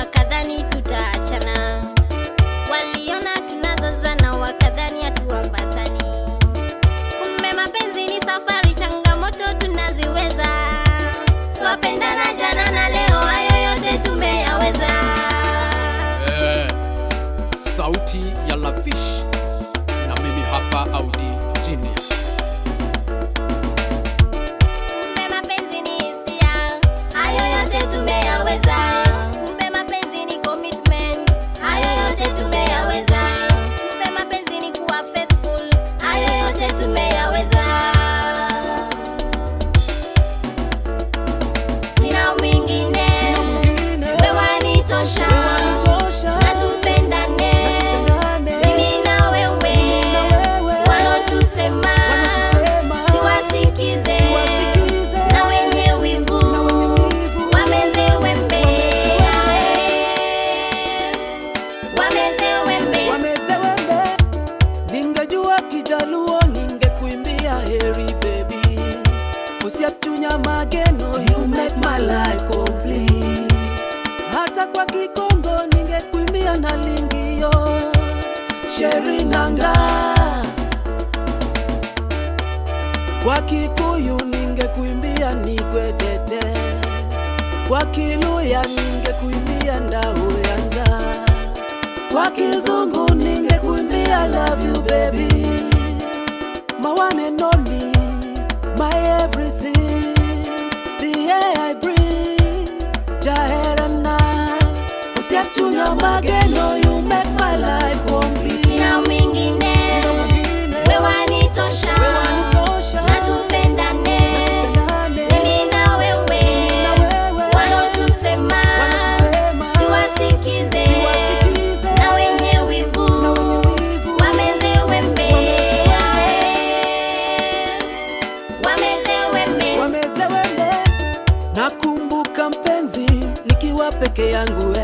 wakadhani tutaachana, waliona tunazozana wakadhani hatuambatani. Kumbe mapenzi ni safari, changamoto tunaziweza. Twapendana jana na leo, hayo yote tumeyaweza. Sauti ya Lavish na mimi hapa Audi Genius. Kumbe mapenzi ni hisia, hayo yote tumeyaweza. Kumbe mapenzi ni commitment, hayo yote tumeyaweza. Kumbe mapenzi ni kuwa faithful, hayo yote tumeyaweza. Sina mwingine, wewe wanitosha. Kijaluo ningekuimbia heri baby, usiatunya mageno, you make my life complete. Hata kwa Kikongo ningekuimbia na lingio, sheri nanga. Kwa Kikuyu ningekuimbia nikwedete, kwa Kiluya ningekuimbia ndahuyanza, kwa Kizungu ningekuimbia love you baby, my one and only, my everything, the air I breathe, Jaherana. Usiatunya mageno, you make my life complete. Sina mwingine, wewe wanitosha. Na tupendane, mimi na wewe. Wanotusema, siwasikize. Na wenye wivu, wameze wembe. Wameze wembe. Nakumbuka mpenzi, nikiwa peke yangu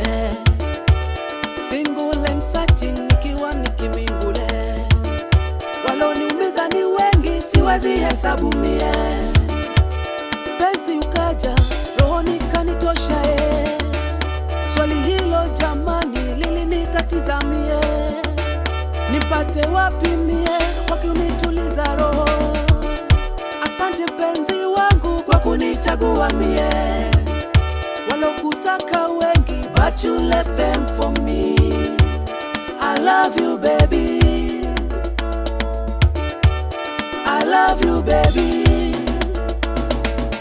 single and searching, nikiwa nikimingule. Waloniumiza ni wengi, siwezi hesabu mie. Penzi ukaja, rohoni kanitosha Swali hilo jamani, lilinitatiza mie. Nipate wapi mie, wakunituliza roho. Asante penzi wangu kwa kunichagua mie. Walokutaka wengi, but you left them for me. I love you baby, I love you baby.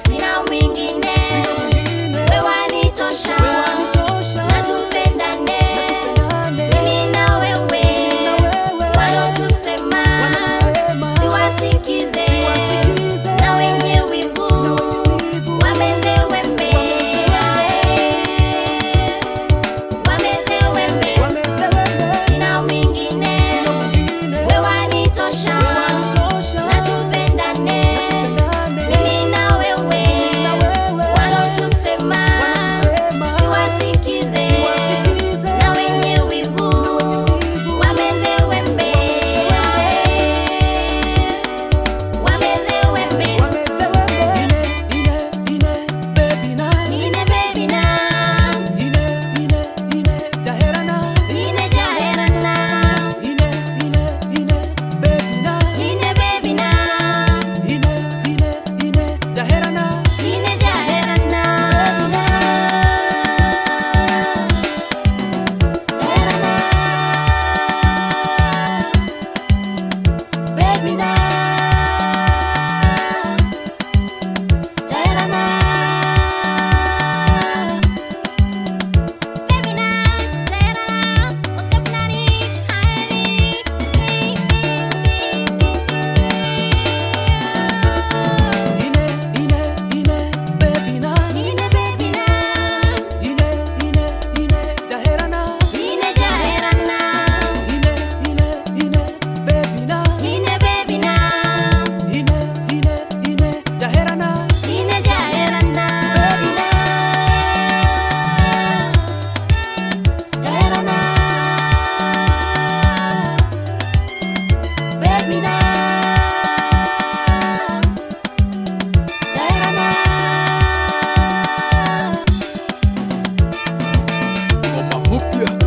Sina mwingine, wewe wanitosha. Na tupendane, mimi na wewe. Wanotusema, siwasikize. Na wenye wivu, wameze wembe. Wameze wembe. Sina mwingine, wewe wanitosha. Na tupendane. mupya.